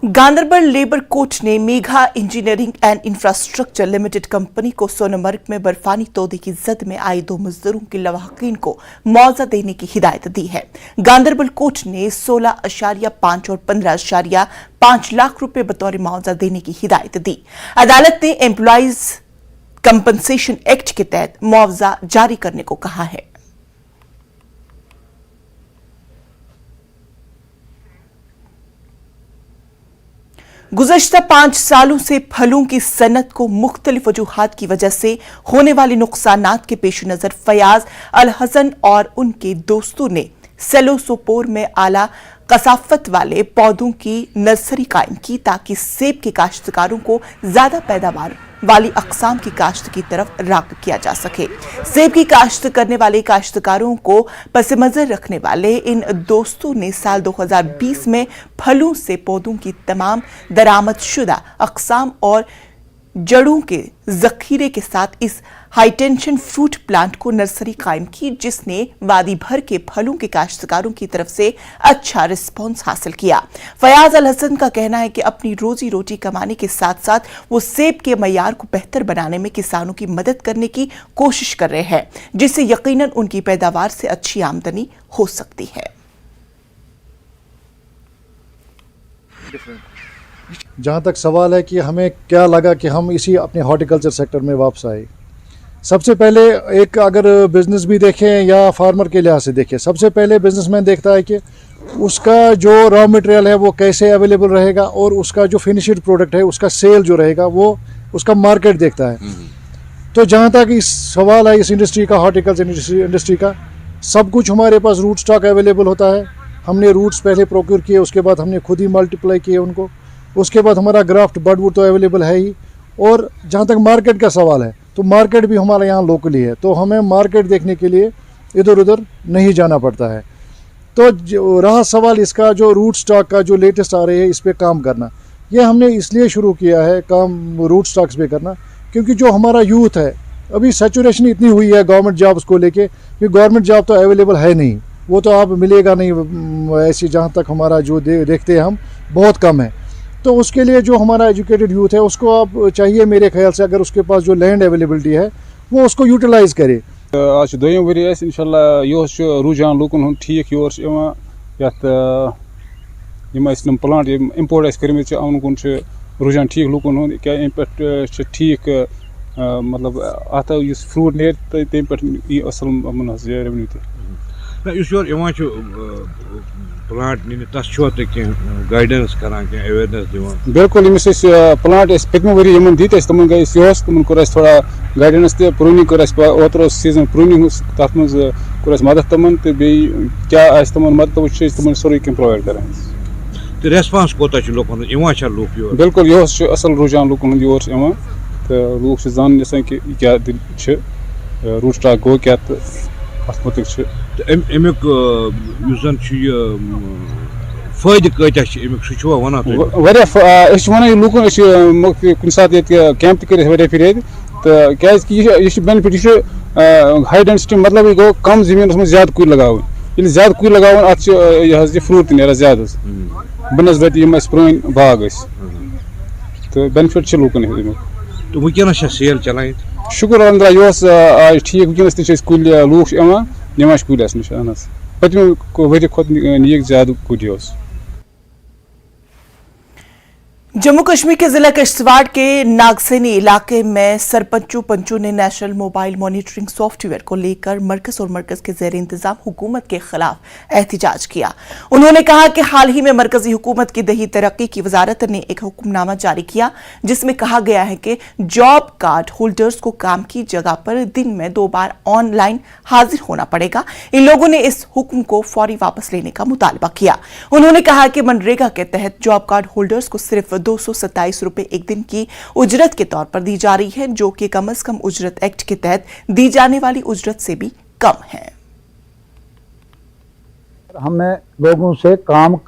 Ganderbal labour court ने Megha engineering and infrastructure limited company को सोनमर्ग में बर्फानी तोदे की जद में आए 2 मजदूरों के लवाहकीन को मुआवजा देने की हिदायत दी है। गांदरबल कोर्ट ने 16.5 और 15.5 लाख रुपए बतौर मुआवजा देने की हिदायत दी। अदालत ने एम्प्लॉइज कंपनसेशन एक्ट के तहत मुआवजा जारी करने को कहा है। गुज़श्ता 5 सालों से फलों की सनत को मुख्तलिफ वजूहात की वजह से होने वाले नुकसानात के पेश नजर फयाज अल हसन और उनके दोस्तों ने सेलोसोपोर में आला कसाफत वाले पौधों की नर्सरी कायम की ताकि सेब के काश्तकारों को ज्यादा पैदावार वाली अक़साम की काश्त की तरफ राग़िब किया जा सके। सेब की काश्त करने वाले काश्तकारों को पसमंज़र रखने वाले इन दोस्तों ने साल 2020 में फलों से पौधों की तमाम दरामदशुदा अक़साम और जड़ों के जखीरे के साथ इस हाईटेंशन फ्रूट प्लांट को नर्सरी कायम की, जिसने वादी भर के फलों के काश्तकारों की तरफ से अच्छा रिस्पांस हासिल किया। फयाज अल हसन का कहना है कि अपनी रोजी रोटी कमाने के साथ साथ वो सेब के मयार को बेहतर बनाने में किसानों की मदद करने की कोशिश कर रहे हैं, जिससे यकीनन उनकी पैदावार से अच्छी आमदनी हो सकती है। जहाँ तक सवाल है कि हमें क्या लगा कि हम इसी अपने हॉर्टिकल्चर सेक्टर में वापस आए, सबसे पहले एक अगर बिज़नेस भी देखें या फार्मर के लिहाज से देखें, सबसे पहले बिजनेसमैन देखता है कि उसका जो रॉ मटेरियल है वो कैसे अवेलेबल रहेगा और उसका जो फिनिश्ड प्रोडक्ट है उसका सेल जो रहेगा वो उसका मार्केट देखता है। तो जहाँ तक इस सवाल है इस इंडस्ट्री का, हॉर्टिकल्चर इंडस्ट्री का, सब कुछ हमारे पास रूट स्टॉक अवेलेबल होता है। हमने रूट्स पहले प्रोक्योर किए, उसके बाद हमने खुद ही मल्टीप्लाई किए उनको, उसके बाद हमारा ग्राफ्ट बडवुड तो अवेलेबल है ही। और जहाँ तक मार्केट का सवाल है तो मार्केट भी हमारे यहाँ लोकली है, तो हमें मार्केट देखने के लिए इधर उधर नहीं जाना पड़ता है। तो रहा सवाल इसका जो रूट स्टॉक का जो लेटेस्ट आ रही है इस पर काम करना, ये हमने इसलिए शुरू किया है काम रूट स्टॉक्स पे करना क्योंकि जो हमारा यूथ है अभी सैचुरेशन इतनी हुई है गवर्नमेंट जॉब्स को लेके कि गवर्नमेंट जॉब तो अवेलेबल है नहीं, वो तो आप मिलेगा नहीं ऐसी, जहाँ तक हमारा जो देखते हैं हम बहुत कम है। तो उसके लिए जो हमारा एजुकेटेड यूथ है उसको आप चाहिए मेरे ख्याल से अगर उसके पास जो लैंड अवेलेबिलिटी है वो उसको यूटिलाइज करे। आज दोयम वरी इंशाल्लाह यो रुझान लूकन ठीक योर यम प्लांट इम्पोर्ट कर्मित उन रुझान ठीक लूकन क्या पे ठीक मतलब अत फ्रूट नेर तम पे असल रेवन्यू प्लांट तस गाइडेंस करान अवेयरनेस दिवान। बिल्कुल यमिस प्लांट पतम वरी यमन दी तमन गई तमन कोर थोड़ा गाइडेंस ते प्रूनिंग कोर ओतर सीजन प्रूनिंग तथ मज कोर मदद तमन तो बे क्या तमन मदद वो तमन सोरे कम प्रोवाइड करान। तो रेस्पॉन्स कोता लोकन इवान लूक योर? बिल्कुल यो असल रुझान लूकन योर इवान तो लूक जान कि क्या दिल रूट स्टॉक गो क्या अमुक फायदे कत वन वन लूकन कुछ सात कैंप कर फिर तो क्या बेनिफिट हाई डेंसिटी मतलब गो कम जमीन में ज्यादा कुल लगावन, ज्यादा कुल लगावन अत फ्रूट नीर ज्यादा बनस्बत पुरान बाग तो बेनिफिट लूकन। तो वनस सेल चलान? शुक्र अलहमदुलिल्लाह यो आज ठीक वनस कुल लूक निवान कुल नश पतम वरी खुद नीक ज्यादा कुल। जम्मू कश्मीर के जिला किश्तवाड़ के नागसैनी इलाके में सरपंचों पंचों ने नेशनल मोबाइल मॉनिटरिंग सॉफ्टवेयर को लेकर मरकज और मरकज के ज़ेर इंतजाम हुकूमत के खिलाफ एहतजाज किया। उन्होंने कहा कि हाल ही में मरकजी हुकूमत की दही तरक्की की वजारत ने एक हुक्मनामा जारी किया जिसमें कहा गया है कि जॉब कार्ड होल्डर्स को काम की जगह पर दिन में 2 बार ऑनलाइन हाजिर होना पड़ेगा। इन लोगों ने इस हुक्म को फौरी वापस लेने का मुतालबा किया। उन्होंने कहा कि मनरेगा के तहत जॉब कार्ड होल्डर्स को सिर्फ 227 रुपए एक दिन की उजरत के तौर पर दी जा रही है, जो कि कम से कम उजरत एक्ट के तहत दी जाने वाली उजरत से भी कम है। हमने लोगों से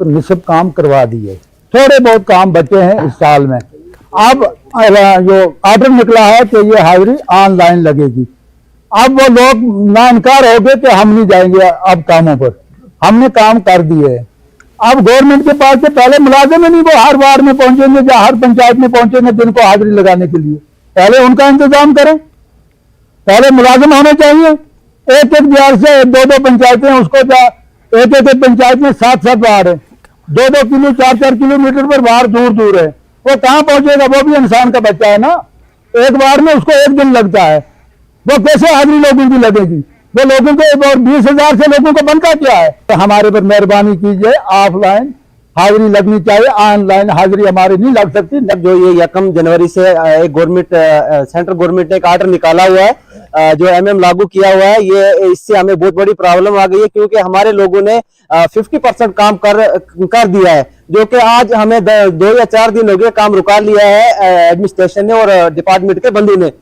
निस्ब काम करवा दिए, थोड़े बहुत काम बचे हैं इस साल में। अब जो ऑर्डर निकला है कि ये हाजिरी ऑनलाइन लगेगी। अब वो लोग ना इनकार हो गए कि हम नहीं जाएंगे अब कामों पर, हमने काम कर दिए। अब गवर्नमेंट के पास से पहले मुलाजिम ही नहीं, वो हर वार्ड में पहुंचेंगे या हर पंचायत में पहुंचेंगे जिनको हाजिरी लगाने के लिए। पहले उनका इंतजाम करें, पहले मुलाजिम होने चाहिए। एक एक बिहार से 2-2 पंचायतें, उसको एक एक पंचायत में 7-7 वार्ड है, 2-2 किलो 4-4 किलोमीटर पर बाहर दूर दूर है, वो कहाँ पहुंचेगा? वो भी इंसान का बच्चा है ना, एक बार में उसको 1 दिन लगता है, वो कैसे हाजिरी लोगों की लगेगी? वो लोगों को 20,000 से लोगों को बनता क्या है? तो हमारे पर मेहरबानी कीजिए, ऑफलाइन हाजिरी लगनी चाहिए, ऑनलाइन हाजिरी हमारी नहीं लग सकती। जो ये 1 जनवरी से एक गवर्नमेंट सेंट्रल गवर्नमेंट ने एक आर्डर निकाला हुआ है, जो MM लागू किया हुआ है, ये इससे हमें बहुत बड़ी प्रॉब्लम आ गई है, क्योंकि हमारे लोगों ने 50% काम कर दिया है, जो कि आज हमें 2 या 4 दिन हो गए काम रुका लिया है एडमिनिस्ट्रेशन ने और डिपार्टमेंट के बंदों ने।